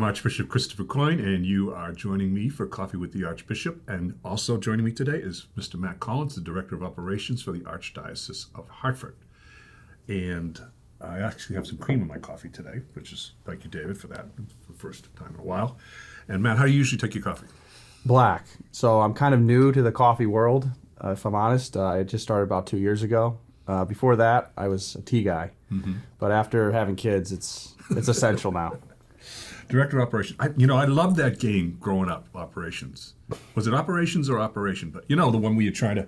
Archbishop Christopher Coyne, and you are joining me for Coffee with the Archbishop. And also joining me today is Mr. Matt Collins, the Director of Operations for the Archdiocese of Hartford. And I actually have some cream in my coffee today, which is, thank you, David, for that, for the first time in a while. And Matt, how do you usually take your coffee? Black. So I'm kind of new to the coffee world, if I'm honest. I just started about 2 years ago. Before that, I was a tea guy. Mm-hmm. But after having kids, it's essential now. Director of Operations. I loved that game growing up, Operations. Was it Operations or Operation? But the one where you try to,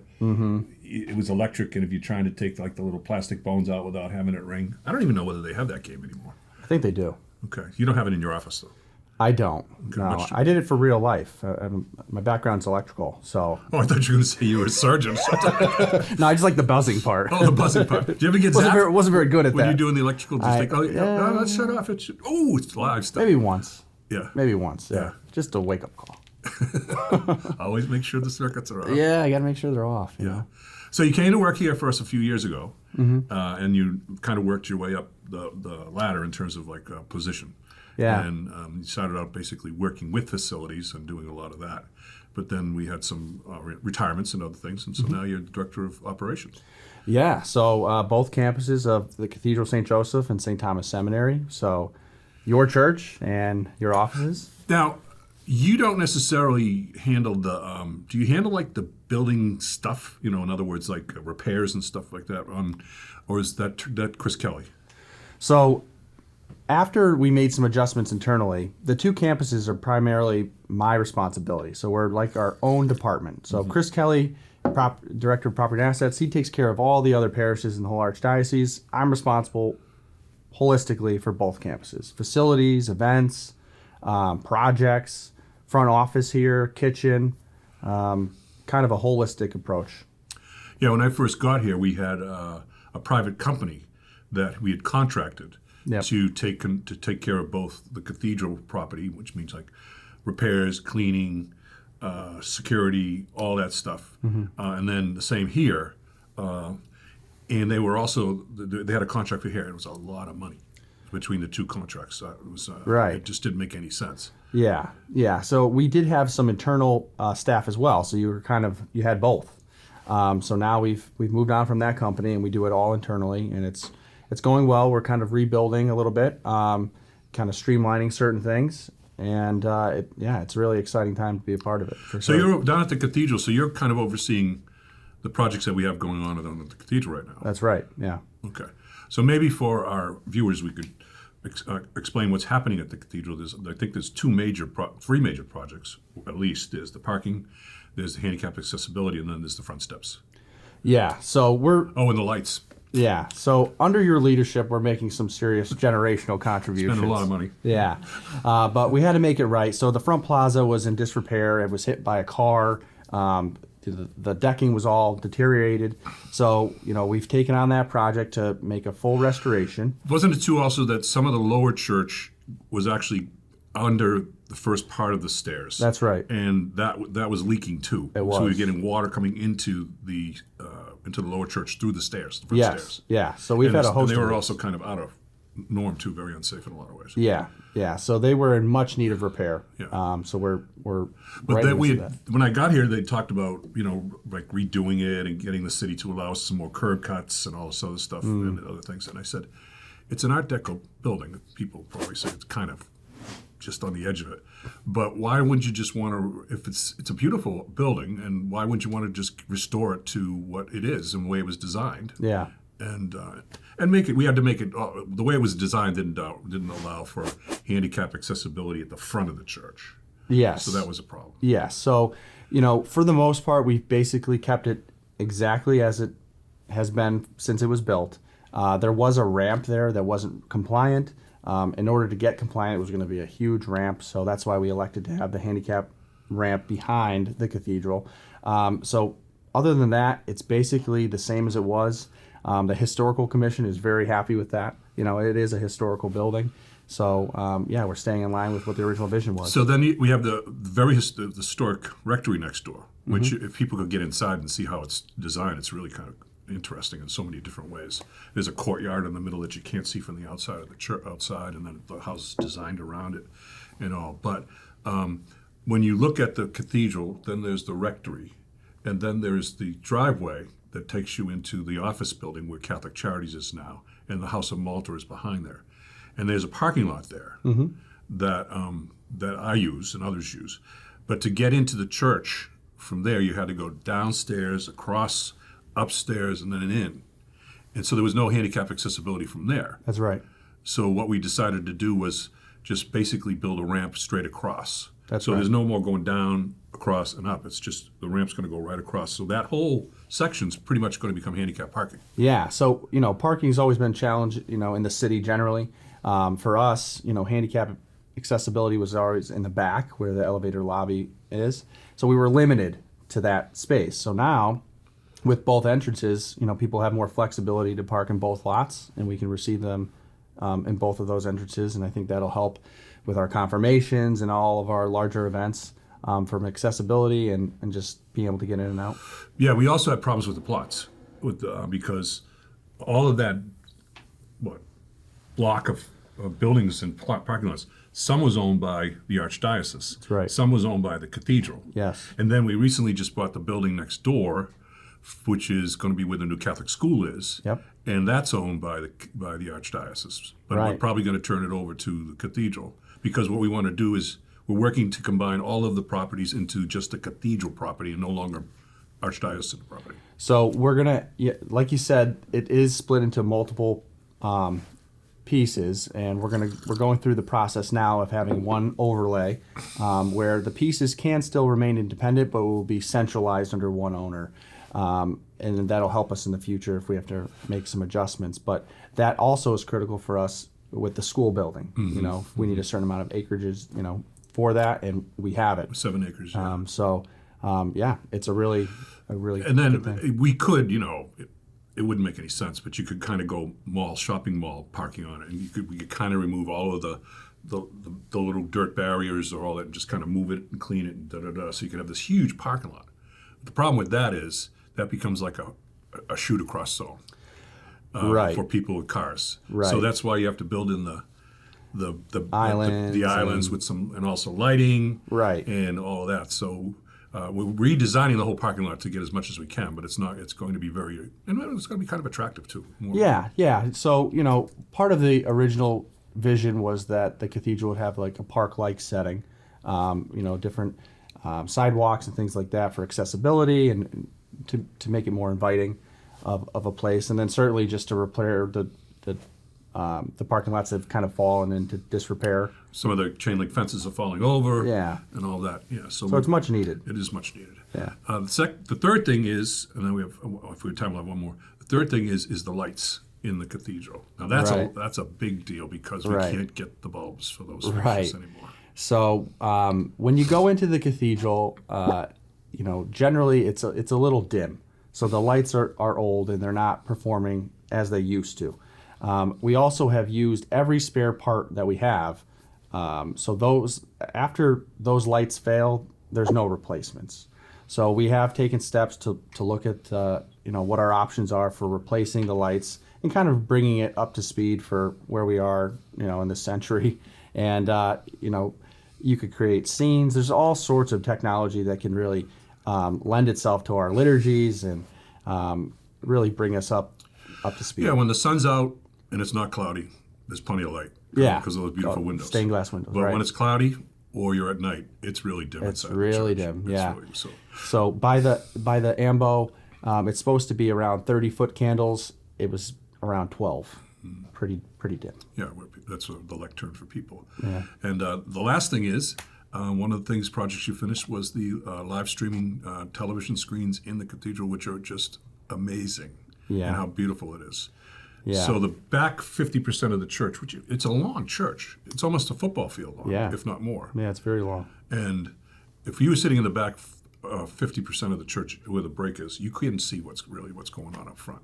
it was electric, and if you're trying to take like the little plastic bones out without having it ring. I don't even know whether they have that game anymore. I think they do. Okay. You don't have it in your office, though? I don't. Okay, no, I did it for real life. My background's electrical, so. Oh, I thought you were going to say you were a surgeon. No, I just like the buzzing part. Oh, the buzzing part. Did you ever get zapped? Wasn't very good at when that. When you're doing the electrical, just no, let's shut off. It's live stuff. Maybe once. Yeah. Maybe once, yeah. Just a wake-up call. Always make sure the circuits are off. Yeah, I got to make sure they're off. You know? So you came to work here for us a few years ago, and you kind of worked your way up the ladder in terms of like position. Yeah. And you started out basically working with facilities and doing a lot of that. But then we had some retirements and other things, and so now you're the Director of Operations. Yeah, so both campuses of the Cathedral of St. Joseph and St. Thomas Seminary. So your church and your offices. Now, you don't necessarily handle the, do you handle like the building stuff? In other words, like repairs and stuff like that, or is that Chris Kelly? So after we made some adjustments internally, the two campuses are primarily my responsibility. So we're like our own department. So Chris Kelly, Director of Property and Assets, he takes care of all the other parishes in the whole Archdiocese. I'm responsible holistically for both campuses. Facilities, events, projects, front office here, kitchen, kind of a holistic approach. Yeah, when I first got here, we had a private company that we had contracted to take care of both the cathedral property, which means like repairs, cleaning, security, all that stuff, and then the same here. And they were also they had a contract for here. It was a lot of money between the two contracts. It was right. It just didn't make any sense. Yeah. So we did have some internal staff as well. So you had both. So now we've moved on from that company and we do it all internally, and it's going well. We're kind of rebuilding a little bit, kind of streamlining certain things, and it's a really exciting time to be a part of it. For so sure. You're down at the cathedral, so you're kind of overseeing the projects that we have going on at the cathedral right now. That's right, yeah. Okay. So maybe for our viewers, we could explain what's happening at the cathedral. I think there's three major projects, at least. There's the parking, there's the handicap accessibility, and then there's the front steps. Yeah, so and the lights. Yeah, so under your leadership, we're making some serious generational contributions. Spending a lot of money. Yeah, but we had to make it right. So the front plaza was in disrepair. It was hit by a car. The decking was all deteriorated. So, we've taken on that project to make a full restoration. Wasn't it too also that some of the lower church was actually under the first part of the stairs? That's right. And that was leaking too. It was. So we were getting water coming into the lower church through the stairs, the front stairs. Yeah. So we've had a host and they were of also kind of out of norm too, very unsafe in a lot of ways. Yeah. So they were in much need of repair. Yeah. So we're But right when I got here, they talked about like redoing it and getting the city to allow some more curb cuts and all this other stuff and other things. And I said, it's an Art Deco building. People probably say it's kind of just on the edge of it. But why wouldn't you just want to, if it's a beautiful building, and why wouldn't you want to just restore it to what it is and the way it was designed? Yeah. And make it. We had to make it. The way it was designed didn't allow for handicap accessibility at the front of the church. Yes. So that was a problem. Yes. So, for the most part, we've basically kept it exactly as it has been since it was built. There was a ramp there that wasn't compliant. In order to get compliant, it was going to be a huge ramp. So that's why we elected to have the handicap ramp behind the cathedral. So other than that, it's basically the same as it was. The Historical Commission is very happy with that. It is a historical building. So, we're staying in line with what the original vision was. So then we have the very historic rectory next door, which if people could get inside and see how it's designed, it's really kind of interesting in so many different ways. There's a courtyard in the middle that you can't see from the outside of the church outside, and then the house is designed around it and all. But when you look at the cathedral, then there's the rectory, and then there's the driveway that takes you into the office building where Catholic Charities is now, and the House of Malta is behind there. And there's a parking lot there that I use and others use. But to get into the church from there, you had to go downstairs, across, upstairs, and then in. And so there was no handicap accessibility from there. That's right. So what we decided to do was just basically build a ramp straight across. That's so right. There's no more going down, across, and up. It's just the ramp's going to go right across. So that whole section's pretty much going to become handicap parking. Yeah. So, parking's always been a challenge, in the city generally. For us, handicap accessibility was always in the back where the elevator lobby is. So we were limited to that space. So now, with both entrances, people have more flexibility to park in both lots, and we can receive them in both of those entrances. And I think that'll help with our confirmations and all of our larger events from accessibility and just being able to get in and out. Yeah, we also had problems with the plots because all of that block of buildings and parking lots, some was owned by the Archdiocese. That's right. Some was owned by the cathedral. Yes. And then we recently just bought the building next door, which is going to be where the new Catholic school is. Yep. And that's owned by the Archdiocese. But Right. we're probably going to turn it over to the cathedral, because what we want to do is we're working to combine all of the properties into just a cathedral property and no longer Archdiocesan property. So we're gonna, like you said, it is split into multiple pieces, and we're going through the process now of having one overlay where the pieces can still remain independent, but will be centralized under one owner, and that'll help us in the future if we have to make some adjustments. But that also is critical for us with the school building. Mm-hmm. We need a certain amount of acreages, for that, and we have it. 7 acres. Yeah. It's a really And good thing. then we could, it wouldn't make any sense, but you could kind of go shopping mall parking on it, and we could kind of remove all of the little dirt barriers or all that, and just kind of move it and clean it and da-da-da, so you could have this huge parking lot. The problem with that is that becomes like a shoot across zone Right. for people with cars. Right. So that's why you have to build in the Islands islands with some, and also lighting, Right. and all of that. So we're redesigning the whole parking lot to get as much as we can, but it's going to be and it's going to be kind of attractive too. Yeah. So, part of the original vision was that the cathedral would have like a park-like setting, different sidewalks and things like that for accessibility and to make it more inviting of a place. And then certainly just to repair the parking lots that have kind of fallen into disrepair. Some of the chain link fences are falling over. Yeah. And all that. Yeah. So it's much needed. It is much needed. Yeah. The third thing is, and then we have, if we have time, we'll have one more. The third thing is the lights in the cathedral. Now that's a big deal because we Right. can't get the bulbs for those Right. fixtures anymore. So when you go into the cathedral, generally it's a little dim. So the lights are old and they're not performing as they used to. We also have used every spare part that we have. So after those lights fail, there's no replacements. So we have taken steps to look at what our options are for replacing the lights and kind of bringing it up to speed for where we are, in this century. And you could create scenes. There's all sorts of technology that can really lend itself to our liturgies and really bring us up to speed. Yeah, when the sun's out and it's not cloudy, there's plenty of light. Yeah, because of those beautiful windows. Stained glass windows. But right. when it's cloudy or you're at night, it's really dim. It's inside really the church. dim. It's Yeah. really, So by the AMBO, it's supposed to be around 30-foot candles. It was around 12. Pretty dim. Yeah, that's the lectern for people. Yeah. And the last thing is, one of the projects you finished was the live streaming television screens in the cathedral, which are just amazing. Yeah. And how beautiful it is. Yeah. So the back 50% of the church, it's a long church. It's almost a football field long, Yeah. if not more. Yeah, it's very long. And if you were sitting in the back 50% of the church where the break is, you couldn't see what's going on up front.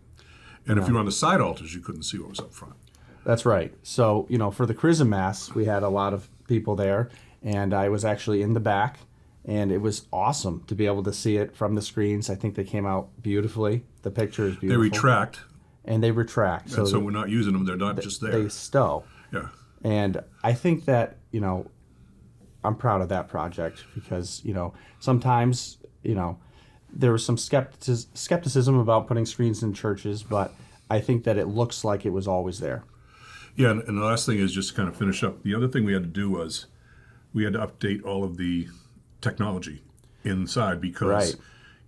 And if you were on the side altars, you couldn't see what was up front. That's right. So, for the Chrism Mass, we had a lot of people there, and I was actually in the back, and it was awesome to be able to see it from the screens. I think they came out beautifully. The picture is They beautiful. retract, And they retract. and so we're not using them. They're not just there. They stow. Yeah. And I think that, I'm proud of that project because, sometimes, there was some skepticism about putting screens in churches, but I think that it looks like it was always there. Yeah, and the last thing is just to kind of finish up. The other thing we had to do was we had to update all of the technology inside because Right.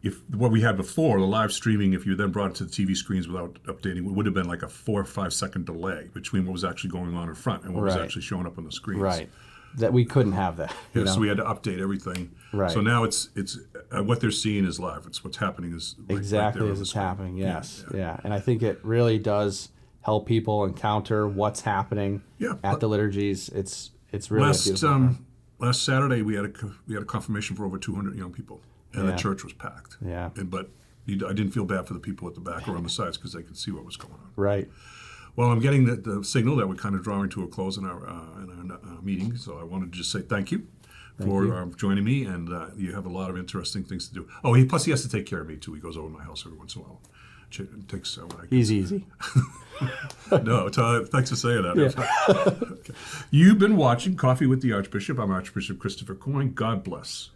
if what we had before, the live streaming, if you then brought it to the TV screens without updating, it would have been like a 4 or 5 second delay between what was actually going on in front and what was Right. actually showing up on the screens. Right. That we couldn't have that. So we had to update everything. Right. So now it's what they're seeing is live. It's what's happening is right Exactly there on as the it's screen. happening. Yes. Yeah. And I think it really does help people encounter what's happening Yeah. at the liturgies. It's really a Last beautiful thing. last Saturday we had a confirmation for over 200 young people, and the Yeah. church was packed. Yeah. But I didn't feel bad for the people at the back or on the sides because they could see what was going on. Right. Well, I'm getting the signal that we're kind of drawing to a close in our meeting, so I wanted to just say thank you for joining me, and you have a lot of interesting things to do. Oh, plus he has to take care of me too. He goes over to my house every once in a while. It takes when I He's easy. No, thanks for saying that. Yeah. Okay. You've been watching Coffee with the Archbishop. I'm Archbishop Christopher Coyne. God bless.